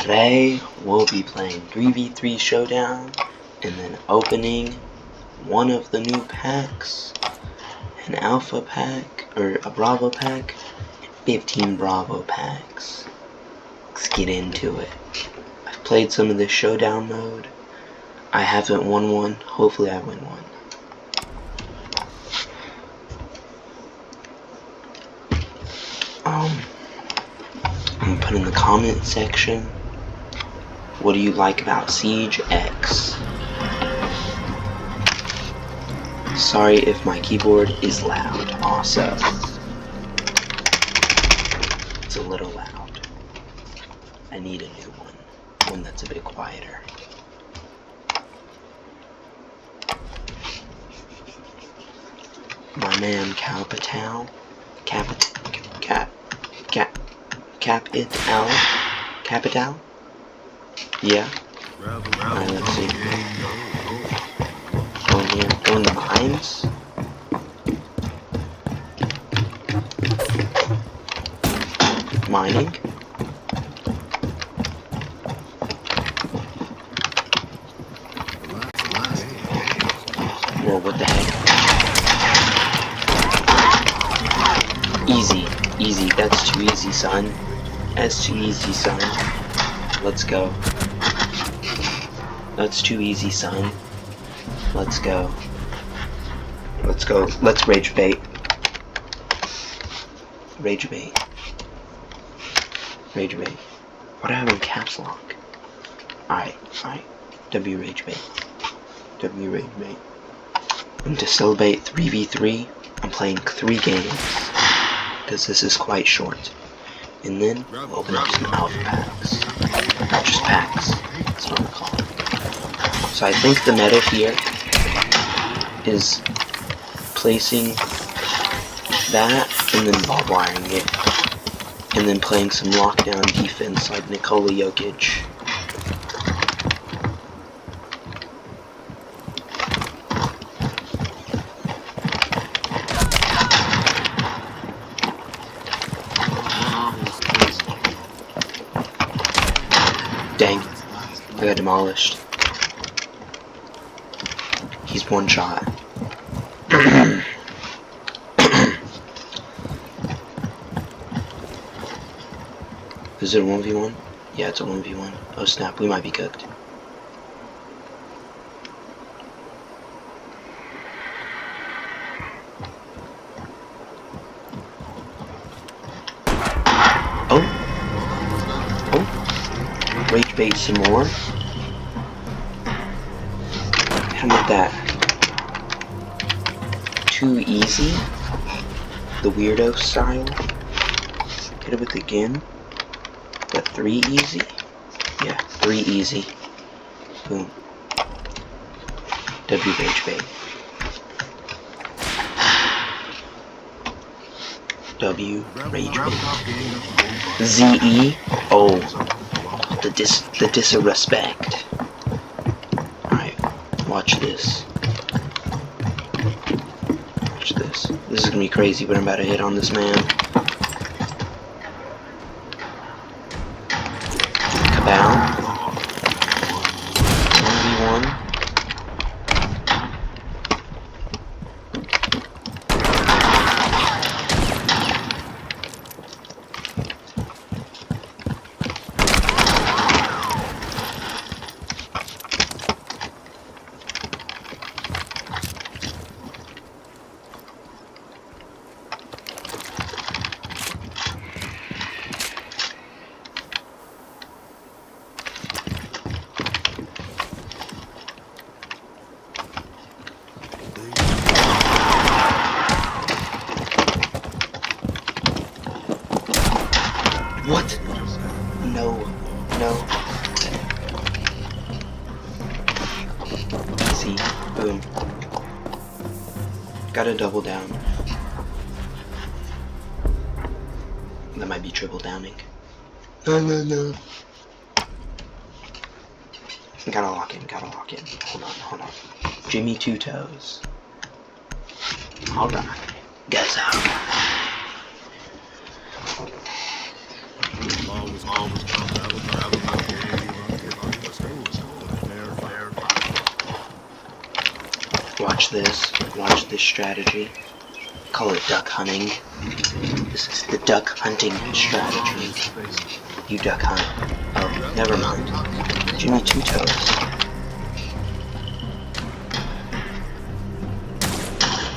Today we'll be playing 3v3 Showdown and then opening one of the new packs, an Alpha pack or a Bravo pack, 15 Bravo packs. Let's get into it. I've played some of this Showdown mode. I haven't won one. Hopefully I win one. I'm gonna put in the comment section, what do you like about Siege X? Sorry if my keyboard is loud also. It's a little loud. I need a new one that's a bit quieter. My man Capital. Yeah. Alright, let's see. Go in here. Go in the mines. Mining. Whoa, what the heck? Easy. Easy. That's too easy, son. That's too easy, son. Let's go. That's too easy, son. Let's go. Let's go. Let's rage bait. Rage bait. Rage bait. What do I have in caps lock? Alright, alright. W rage bait. W rage bait. And to celebrate 3v3, I'm playing 3 games. Because this is quite short. And then we'll open up some alpha packs. Not just packs. That's what I'm calling it. So I think the meta here is placing that and then barbed wiring it. And then playing some lockdown defense like Nikola Jokic. Dang, I got demolished. He's one shot. Is it a 1v1? Yeah, it's a 1v1. Oh snap, we might be cooked. Oh. Rage bait some more. How about that? Too easy. The weirdo style. Hit it with again. Got 3 easy. Yeah, 3 easy. Boom. W rage bait. W rage bait. ZE. Oh. The disrespect. Alright, watch this. Watch this. This is gonna be crazy, but I'm about to hit on this man. Cabal. 1v1. What? No. See? Boom. Gotta double down. That might be triple downing. No. Gotta lock in. Hold on. Jimmy Two Toes. Alright. Guess out. this. Watch this strategy. Call it duck hunting. This is the duck hunting strategy. You duck hunt. Oh, never mind. Jimmy Two Toes.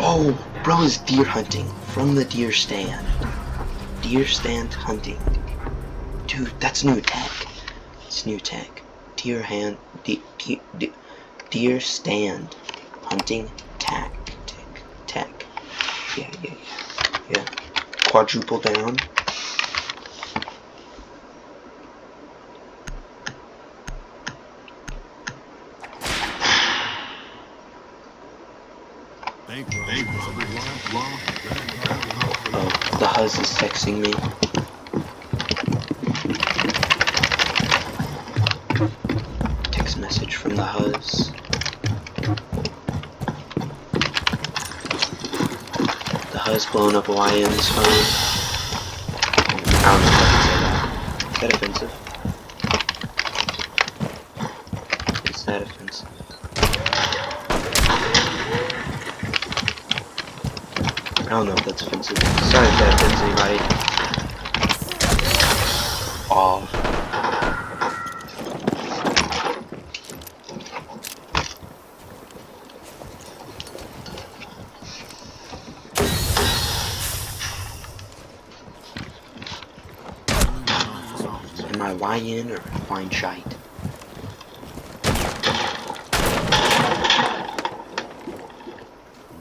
Oh, bro is deer hunting from the deer stand. Deer stand hunting. Dude, that's new tech. It's new tech. Deer stand hunting tech. Yeah. Quadruple down. Oh, the Huz is texting me. Text message from the Huz. The Huz blowing up YM's phone. I don't know if I can say that. Is that offensive? Is that offensive? I don't know if that's offensive. Sorry if that offends anybody. Aw. Am I YN or fine shite?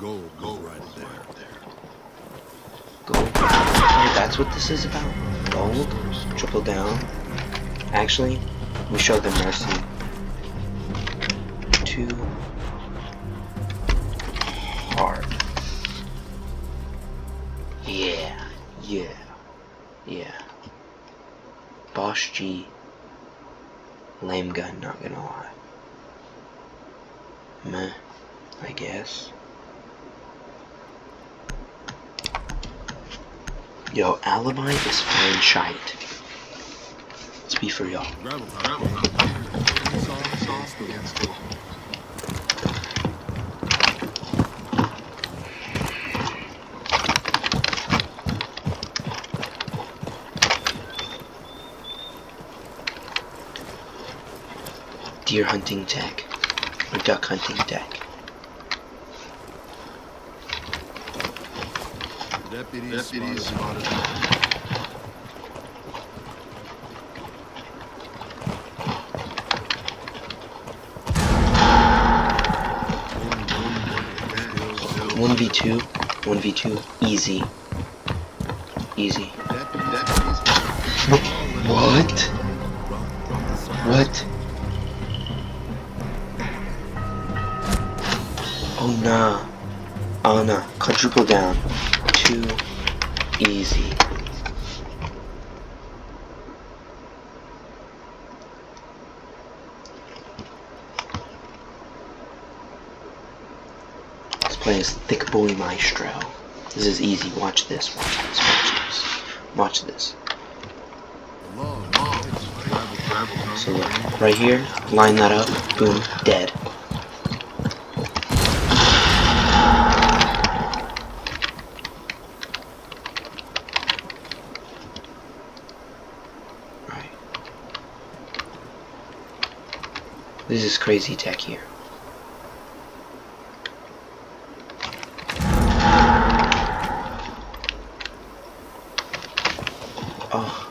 Go right there. Gold. Oh, that's what this is about? Gold? Triple down. Actually, we show them mercy. 2 hard. Yeah. Boss G. Lame gun, not gonna lie. Meh, I guess. Yo, Alibi is fine shite. Let's be for y'all. Deer hunting tech, or duck hunting tech. Deputies spotted. One v2, easy. What? Oh nah, quadruple down. 2 easy. Let's play as Thick Boy Maestro. This is easy. Watch this. So look, right here, line that up, boom, dead. Right. This is crazy tech here. Oh.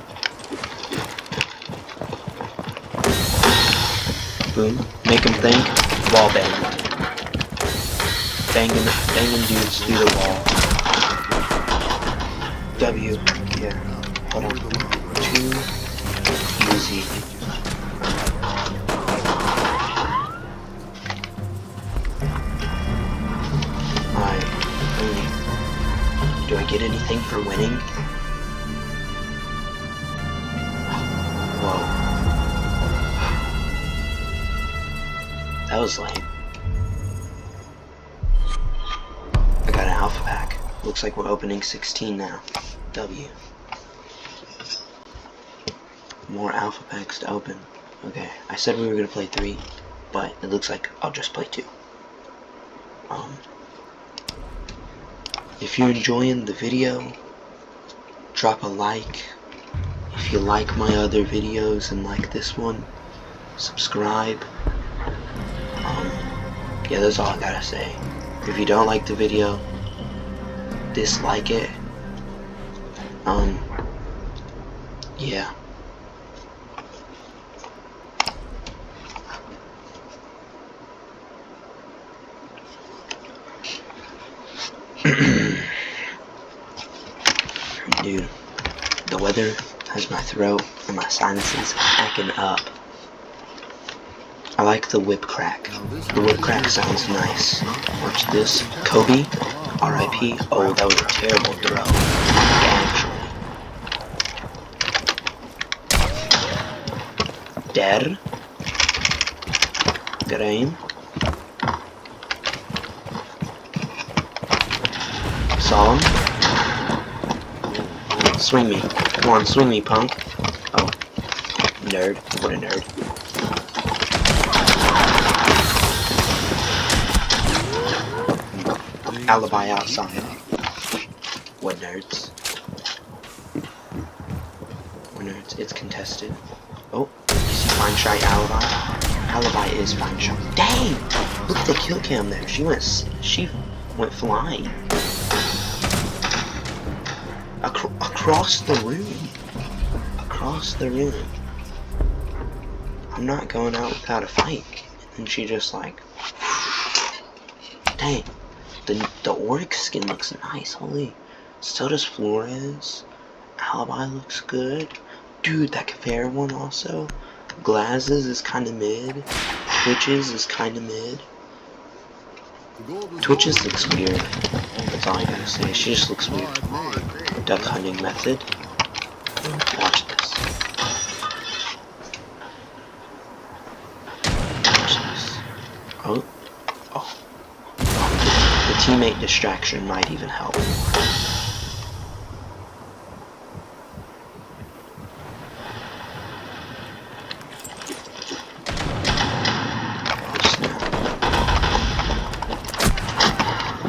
Boom. Make him think. Wall bang. Banging dudes through the wall. W. Yeah. Hold on. 2 easy. Do I get anything for winning? Whoa. That was lame. I got an alpha pack. Looks like we're opening 16 now. W. More alpha packs to open. Okay, I said we were gonna play 3, but it looks like I'll just play 2. If you're enjoying the video, drop a like. If you like my other videos and like this one, subscribe. Yeah, that's all I gotta say. If you don't like the video, dislike it. Yeah. Dude, the weather has my throat and my sinuses acting up. I like the whip crack. The whip crack sounds nice. Watch this. Kobe, R.I.P. Oh, that was a terrible throw. Actually. Der. Good aim. Saw him. Swing me. Come on, swing me, punk. Oh. Nerd. What a nerd. Alibi outside. What nerds? What nerds? It's contested. Oh, you see fine shot alibi? Alibi is fine shot. Dang! Look at the kill cam there. She went flying. Across the room. Across the room. I'm not going out without a fight. And she just like, dang. The Oryx skin looks nice, holy. So does Flores. Alibi looks good. Dude, that Kafir one also. Glazes is kinda mid. Twitches is kinda mid. Twitches looks weird. That's all I gotta say. She just looks weird. Duck hunting method. Watch this. Watch this. Oh. Oh. The teammate distraction might even help.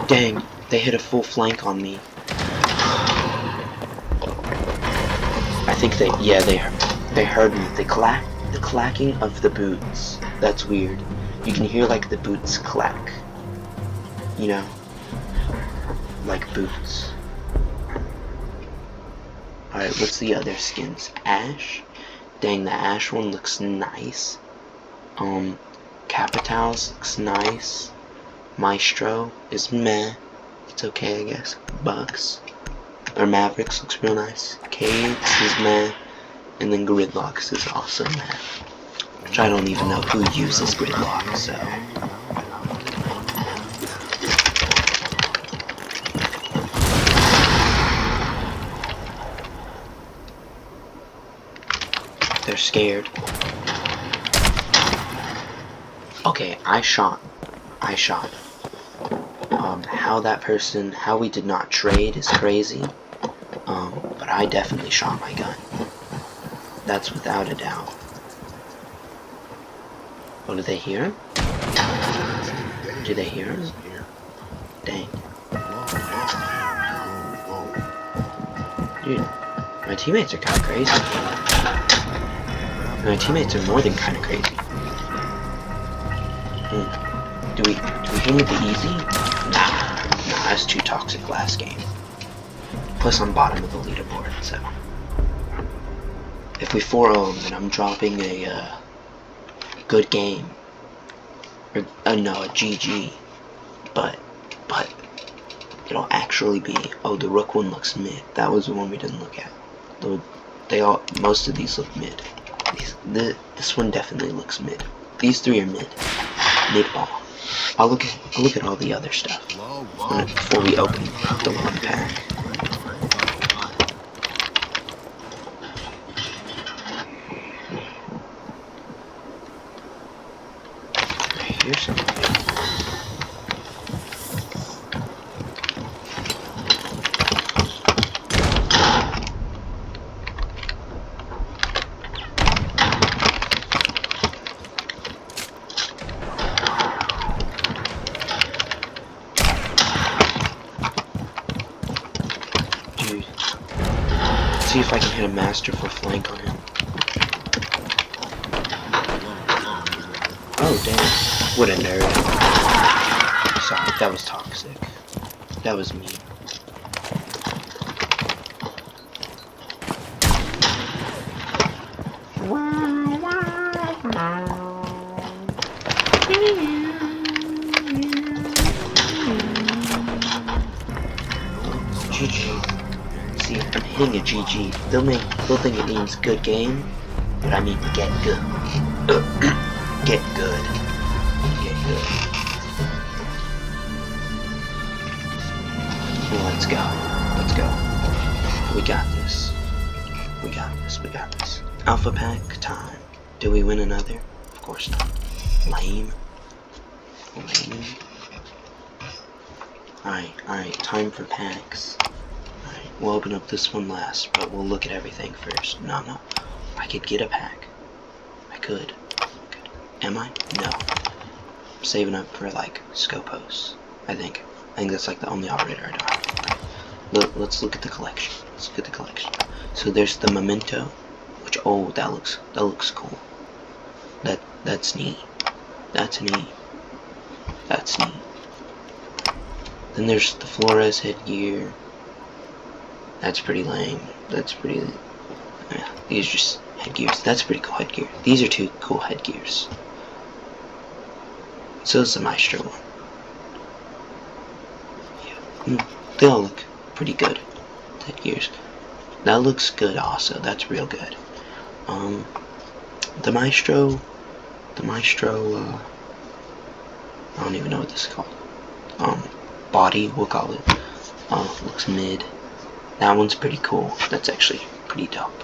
Dang, they hit a full flank on me. I think they heard me. The clacking of the boots. That's weird. You can hear like the boots clack. You know? Like boots. Alright, what's the other skins? Ash? Dang, the Ash one looks nice. Capitals looks nice. Maestro is meh. It's okay, I guess. Bucks. Or Mavericks looks real nice. Cades is meh. And then Gridlocks is also meh. Which I don't even know who uses Gridlock, so. They're scared. Okay, I shot. How we did not trade is crazy. But I definitely shot my gun. That's without a doubt. Oh, do they hear him? Do they hear him? Dang. Dude, my teammates are kind of crazy. My teammates are more than kind of crazy. Do we hit with the easy? Nah, that's too toxic last game. Plus I'm bottom of the leaderboard, so. If we 4-0 them, then I'm dropping a good game. Or, no, a GG. But, it'll actually be, oh, the Rook one looks mid. That was the one we didn't look at. Most of these look mid. This one definitely looks mid. These three are mid. Mid ball. I'll look at all the other stuff before we open the one pack. Here's something. see if I can hit a masterful flank on him. Oh, damn. What a nerd. Sorry, that was toxic. That was mean. GG. See, I'm hitting a GG. They'll think it means good game, but I mean get good. Get good. Get good. Well, let's go. Let's go. We got this. We got this. We got this. Alpha pack time. Do we win another? Of course not. Lame. Lame. Alright, time for packs. Alright, we'll open up this one last, but we'll look at everything first. No. I could get a pack. I could. Am I? No. I'm saving up for, like, Scopos. I think that's, like, the only operator I don't have. Let's look at the collection. Let's look at the collection. So there's the Memento, which, oh, that looks cool. That's neat. That's neat. That's neat. Then there's the Flores headgear. That's pretty lame. That's pretty. Yeah, these are just headgears. That's pretty cool headgear. These are two cool headgears. So is the Maestro one. Yeah, they all look pretty good. Headgears. That looks good also. That's real good. The Maestro. I don't even know what this is called. Body, we'll call it. Looks mid. That one's pretty cool. That's actually pretty dope.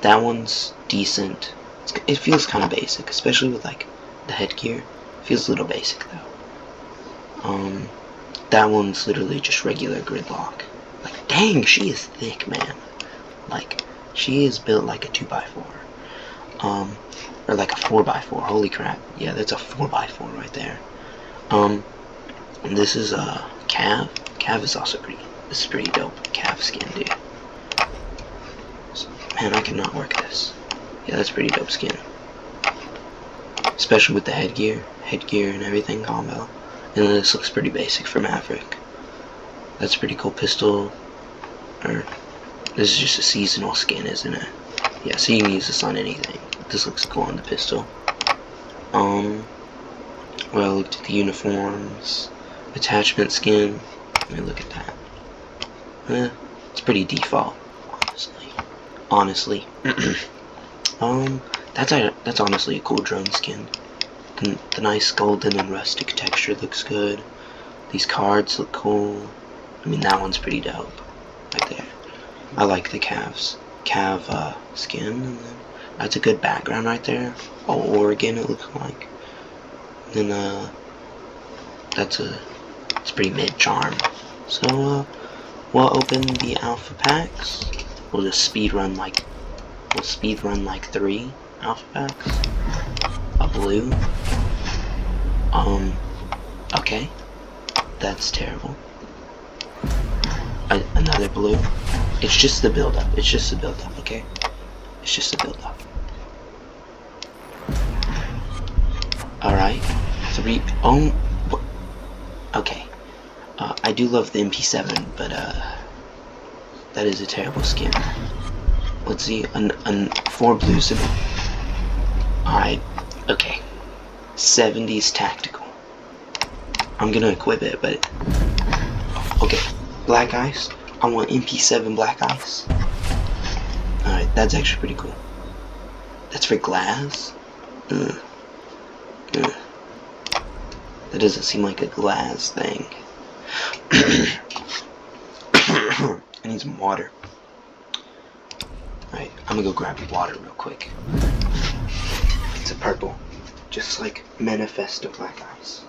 That one's decent. It feels kind of basic, especially with like the headgear. It feels a little basic though. That one's literally just regular gridlock. Like, dang, she is thick, man. Like, she is built like a 2x4. Or like a 4x4. Holy crap. Yeah, that's a 4x4 right there. And this is a Cav. Cav is also this is pretty dope. Cav skin, dude. So, man, I cannot work this. Yeah, that's pretty dope skin. Especially with the headgear and everything combo. And then this looks pretty basic for Maverick. That's pretty cool pistol. Or this is just a seasonal skin, isn't it? Yeah, so you can use this on anything. This looks cool on the pistol. Well, I looked at the uniforms. Attachment skin. Let me look at that. It's pretty default, honestly. That's honestly a cool drone skin. The nice golden and rustic texture looks good. These cards look cool. I mean, that one's pretty dope, right there. I like the Cav skin, and then that's a good background right there. Oh, Oregon it looks like. And then it's pretty mid charm. So we'll open the alpha packs. We'll just speed run like 3 alpha packs. A blue. Okay. That's terrible. Another blue. It's just the build up. It's just the build up, okay? It's just the build up. Alright. 3. Oh. Okay. I do love the MP7, but that is a terrible skin. Let's see. 4 blues. Alright. Okay. 70s tactical. I'm gonna equip it, but okay. Black ice. I want MP7 black ice. Alright, that's actually pretty cool. That's for glass? That doesn't seem like a glass thing. I need some water. Alright, I'm gonna go grab water real quick. It's a purple. Just like Manifesto black ice.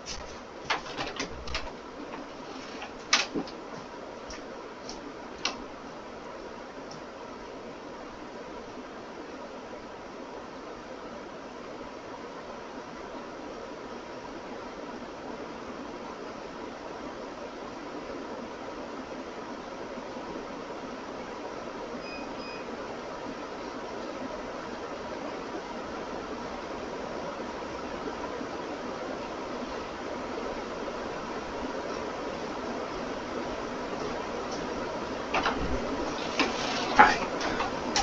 Alright.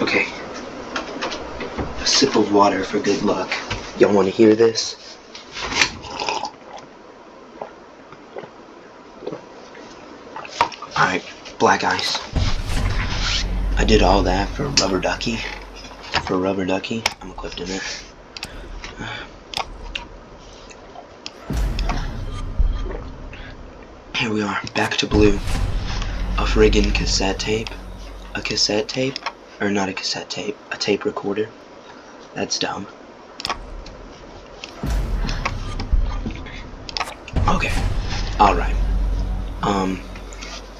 Okay. A sip of water for good luck. Y'all want to hear this? Alright, black ice. I did all that for rubber ducky. For rubber ducky, I'm equipped in it. Here we are, back to blue. A friggin' cassette tape. A cassette tape? Or not a cassette tape, a tape recorder. That's dumb. Okay, alright.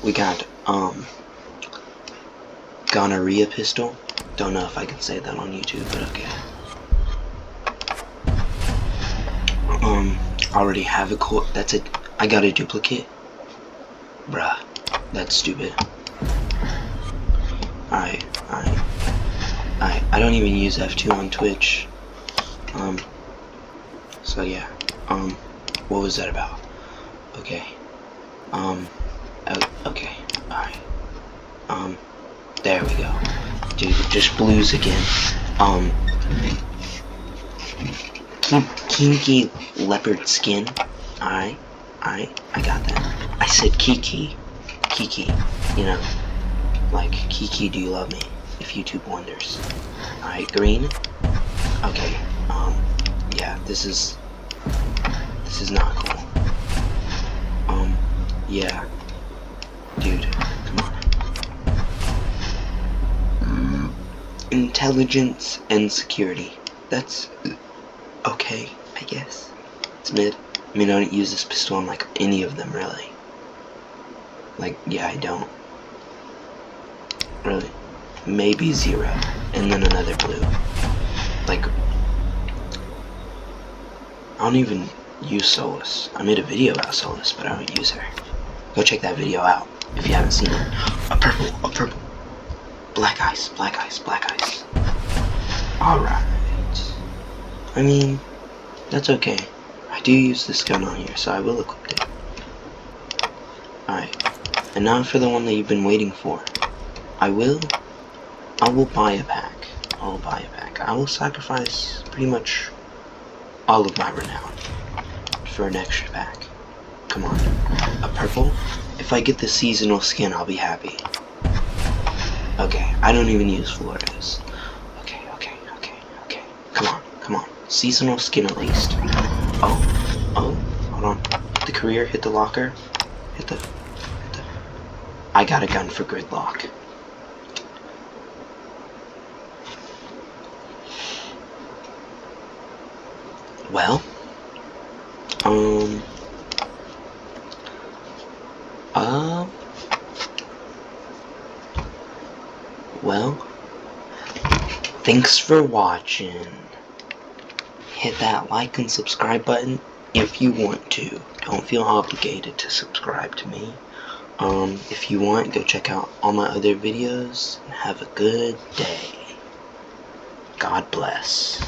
We got, gonorrhea pistol. Don't know if I can say that on YouTube, but okay. Already have a that's it. I got a duplicate. Bruh, that's stupid. Alright. I don't even use F2 on Twitch. So yeah. What was that about? Okay. Okay. Alright. There we go. Dude, just blues again. Kinky leopard skin. Alright. I got that. I said Kiki. You know. Like, Kiki, do you love me? If YouTube wonders. Alright, green. Okay. Yeah, this is not cool. Yeah. Dude, come on. Intelligence and security. That's okay, I guess. It's mid. I mean, I don't use this pistol on, like, any of them, really. Like, yeah, I don't. Really. Maybe 0. And then another blue. Like, I don't even use Solus. I made a video about Solus, but I don't use her. Go check that video out if you haven't seen it. A purple. Black ice. Alright. I mean, that's okay. I do use this gun on here, so I will equip it. Alright. And now for the one that you've been waiting for. I will buy a pack. I will sacrifice pretty much all of my renown for an extra pack. Come on. A purple? If I get the seasonal skin, I'll be happy. Okay, I don't even use Flores. Okay. Come on. Seasonal skin at least. Oh, hold on. Hit the career, hit the locker. Hit the... I got a gun for gridlock. Well, thanks for watching. Hit that like and subscribe button if you want to. Don't feel obligated to subscribe to me. If you want, go check out all my other videos and have a good day. God bless.